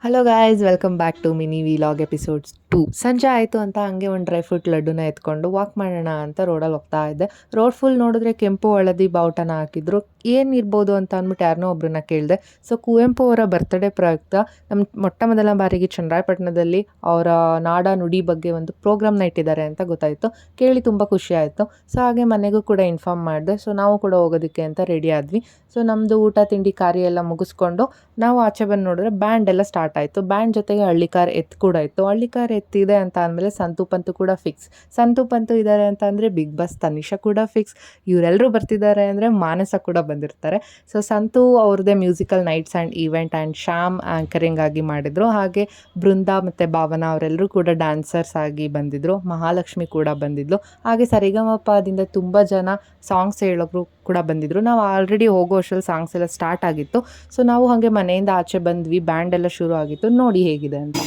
Hello guys, welcome back to mini vlog episodes 2. ಸಂಜೆ ಆಯಿತು ಅಂತ ಹಂಗೆ ಒಂದು ಡ್ರೈ ಫ್ರೂಟ್ ಲಡ್ಡುನ ಎತ್ಕೊಂಡು ವಾಕ್ ಮಾಡೋಣ ಅಂತ ರೋಡಲ್ಲಿ ಹೋಗ್ತಾ ಇದ್ದೆ. ರೋಡ್ ಫುಲ್ ನೋಡಿದ್ರೆ ಕೆಂಪು ಹಳದಿ ಬಾವುಟನ ಹಾಕಿದ್ರು. ಏನಿರ್ಬೋದು ಅಂತ ಅಂದ್ಬಿಟ್ಟು ಯಾರನ್ನೋ ಒಬ್ಬರನ್ನ ಕೇಳಿದೆ. ಸೊ ಕುವೆಂಪು ಅವರ ಬರ್ತ್ಡೇ ಪ್ರಯುಕ್ತ ನಮ್ಮ ಮೊಟ್ಟ ಮೊದಲ ಬಾರಿಗೆ ಚನ್ನರಾಯಪಟ್ಟಣದಲ್ಲಿ ಅವರ ನಾಡ ನುಡಿ ಬಗ್ಗೆ ಒಂದು ಪ್ರೋಗ್ರಾಮ್ನ ಇಟ್ಟಿದ್ದಾರೆ ಅಂತ ಗೊತ್ತಾಯಿತು. ಕೇಳಿ ತುಂಬ ಖುಷಿ ಆಯಿತು. ಸೊ ಹಾಗೆ ಮನೆಗೂ ಕೂಡ ಇನ್ಫಾರ್ಮ್ ಮಾಡಿದೆ. ಸೊ ನಾವು ಕೂಡ ಹೋಗೋದಕ್ಕೆ ಅಂತ ರೆಡಿ ಆದ್ವಿ. ಸೊ ನಮ್ಮದು ಊಟ ತಿಂಡಿ ಕಾರ್ಯ ಎಲ್ಲ ಮುಗಿಸ್ಕೊಂಡು ನಾವು ಆಚೆ ಬಂದು ನೋಡಿದ್ರೆ ಬ್ಯಾಂಡ್ ಎಲ್ಲ ಸ್ಟಾರ್ಟ್ ಆಯಿತು. ಬ್ಯಾಂಡ್ ಜೊತೆಗೆ ಹಳ್ಳಿಕಾರ್ ಎತ್ತು ಕೂಡ ಇತ್ತು. ಹಳ್ಳಿಕಾರ್ ಎತ್ತಿದೆ ಅಂತ ಅಂದಮೇಲೆ ಸಂತು ಪಂತು ಕೂಡ ಫಿಕ್ಸ್. ಸಂತು ಪಂತು ಇದ್ದಾರೆ ಅಂತ ಅಂದರೆ ಬಿಗ್ ಬಾಸ್ ತನಿಷಾ ಕೂಡ ಫಿಕ್ಸ್. ಇವರೆಲ್ಲರೂ ಬರ್ತಿದ್ದಾರೆ ಅಂದರೆ ಮಾನಸ ಕೂಡ ಬಂದಿರ್ತಾರೆ. ಸೊ ಸಂತು ಅವ್ರದ್ದೇ musical nights and event and Shyam anchoring ಆಗಿ ಮಾಡಿದರು. ಹಾಗೆ ಬೃಂದಾ ಮತ್ತು ಭಾವನಾ ಅವರೆಲ್ಲರೂ ಕೂಡ ಡ್ಯಾನ್ಸರ್ಸ್ ಆಗಿ ಬಂದಿದ್ದರು. ಮಹಾಲಕ್ಷ್ಮಿ ಕೂಡ ಬಂದಿದ್ಲು. ಹಾಗೆ ಸರಿಗಮಪದಿಂದ ತುಂಬ ಜನ ಸಾಂಗ್ಸ್ ಹೇಳೋರು ಕೂಡ ಬಂದಿದ್ದರು. ನಾವು ಆಲ್ರೆಡಿ ಹೋಗೋ ಅಷ್ಟರಲ್ಲಿ ಸಾಂಗ್ಸ್ ಎಲ್ಲ ಸ್ಟಾರ್ಟ್ ಆಗಿತ್ತು. ಸೊ ನಾವು ಹಾಗೆ ಮನೆಯಿಂದ ಆಚೆ ಬಂದ್ವಿ. ಬ್ಯಾಂಡ್ ಎಲ್ಲ ಶುರು ಆಗಿತ್ತು. ನೋಡಿ ಹೇಗಿದೆ ಅಂತ.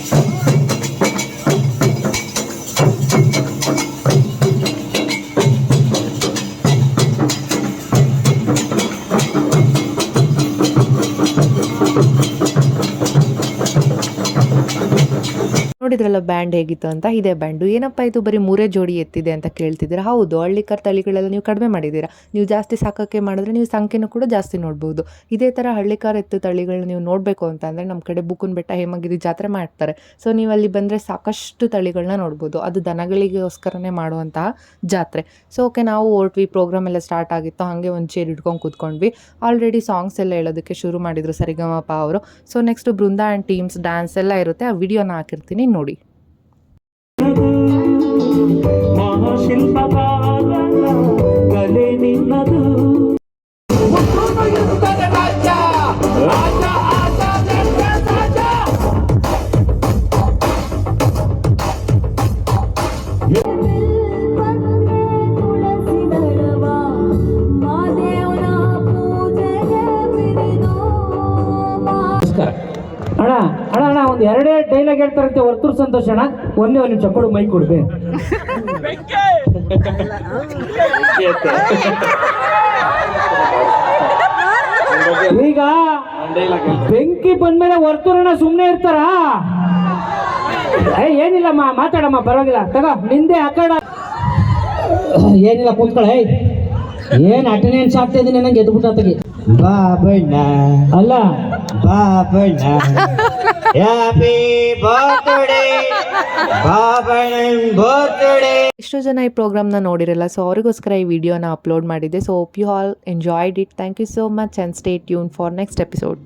ನೋಡಿದ್ರಲ್ಲ ಬ್ಯಾಂಡ್ ಹೇಗಿತ್ತು ಅಂತ. ಇದೇ ಬ್ಯಾಂಡು. ಏನಪ್ಪ ಇದು ಬರೀ 3 ಜೋಡಿ ಎತ್ತಿದೆ ಅಂತ ಕೇಳ್ತಿದ್ದೀರಾ? ಹೌದು, ಹಳ್ಳಿಕಾರ್ ತಳಿಗಳೆಲ್ಲ ನೀವು ಕಡಿಮೆ ಮಾಡಿದ್ದೀರಾ. ನೀವು ಜಾಸ್ತಿ ಸಾಕೋಕ್ಕೆ ಮಾಡಿದ್ರೆ ನೀವು ಸಂಖ್ಯೆನೂ ಕೂಡ ಜಾಸ್ತಿ ನೋಡ್ಬೋದು. ಇದೇ ಥರ ಹಳ್ಳಿಕಾರ್ ಎತ್ತು ತಳಿಗಳನ್ನ ನೀವು ನೋಡಬೇಕು ಅಂತ ಅಂದರೆ ನಮ್ಮ ಕಡೆ ಬುಕ್ಕನ ಬೆಟ್ಟ ಹೇಮಗಿರಿ ಜಾತ್ರೆ ಮಾಡ್ತಾರೆ. ಸೊ ನೀವು ಅಲ್ಲಿ ಬಂದರೆ ಸಾಕಷ್ಟು ತಳಿಗಳನ್ನ ನೋಡ್ಬೋದು. ಅದು ದನಗಳಿಗೋಸ್ಕರನೇ ಮಾಡುವಂತಹ ಜಾತ್ರೆ. ಸೊ ಓಕೆ, ನಾವು ಹೊರಟ್ವಿ. ಪ್ರೋಗ್ರಾಮ್ ಎಲ್ಲ ಸ್ಟಾರ್ಟ್ ಆಗಿತ್ತು. ಹಾಗೆ ಒಂದು ಚೇರ್ ಇಟ್ಕೊಂಡು ಕೂತ್ಕೊಂಡ್ವಿ. ಆಲ್ರೆಡಿ ಸಾಂಗ್ಸ್ ಎಲ್ಲ ಹೇಳೋದಕ್ಕೆ ಶುರು ಮಾಡಿದರು ಸರಿಗಮಪ ಅವರು. So next Brinda and teams dance ಎಲ್ಲ ಇರುತ್ತೆ. ಆ ವಿಡಿಯೋನ ಹಾಕಿರ್ತೀನಿ ನೋಡಿ. ಕಲೆ ನಿನ್ನದು. ಅಣ್ಣ ಅಣ್ಣ ಅಣ್ಣ ಒಂದು ಎರಡೇ ಡೈಲಾಗ್ ಹೇಳ್ತಾರಂತೆ ವರ್ತೂರ್ ಸಂತೋಷ ಅಣ್ಣ. ಒಂದೇ ಒಂದು ಚಪ್ಪಡು ಮೈ ಕೊಡ್ಬೇ. ಈಗ ಬೆಂಕಿ ಬಂದ್ಮೇಲೆ ವರ್ತೂರಣ್ಣ ಸುಮ್ಮನೆ ಇರ್ತಾರ? ಏನಿಲ್ಲ ಮಾತಾಡಮ್ಮ, ಪರವಾಗಿಲ್ಲ. ತಗೋ ನಿಂದೆ ಆ ಕಡೆ ಏನಿಲ್ಲ, ಕೂತ್ಕೊಳ್ಳೆ. ಏನ್ ಅಟೆಂಡೆನ್ಸ್ ಆಗ್ತಾ ಇದೀನಿ ನಂಗೆ ಎದ್ಬಿಟ್ಟ ತೆಗಿ. ಬಾಬಣ್ಣ ಅಲ್ಲ ಬಾಬಣ್ಣ, ಹ್ಯಾಪಿ ಬರ್ತ್ಡೇ ಬಾಬಣ್ಣನ್ ಬರ್ತ್ಡೇ. ಎಷ್ಟೋ ಜನ ಈ ಪ್ರೋಗ್ರಾಮ್ನ ನೋಡಿರಲ್ಲ. ಸೊ ಅವರಿಗೋಸ್ಕರ ಈ ವಿಡಿಯೋನ ಅಪ್ಲೋಡ್ ಮಾಡಿದ್ದೆ. So hope you all enjoyed it. Thank you so much and stay tune for next episode.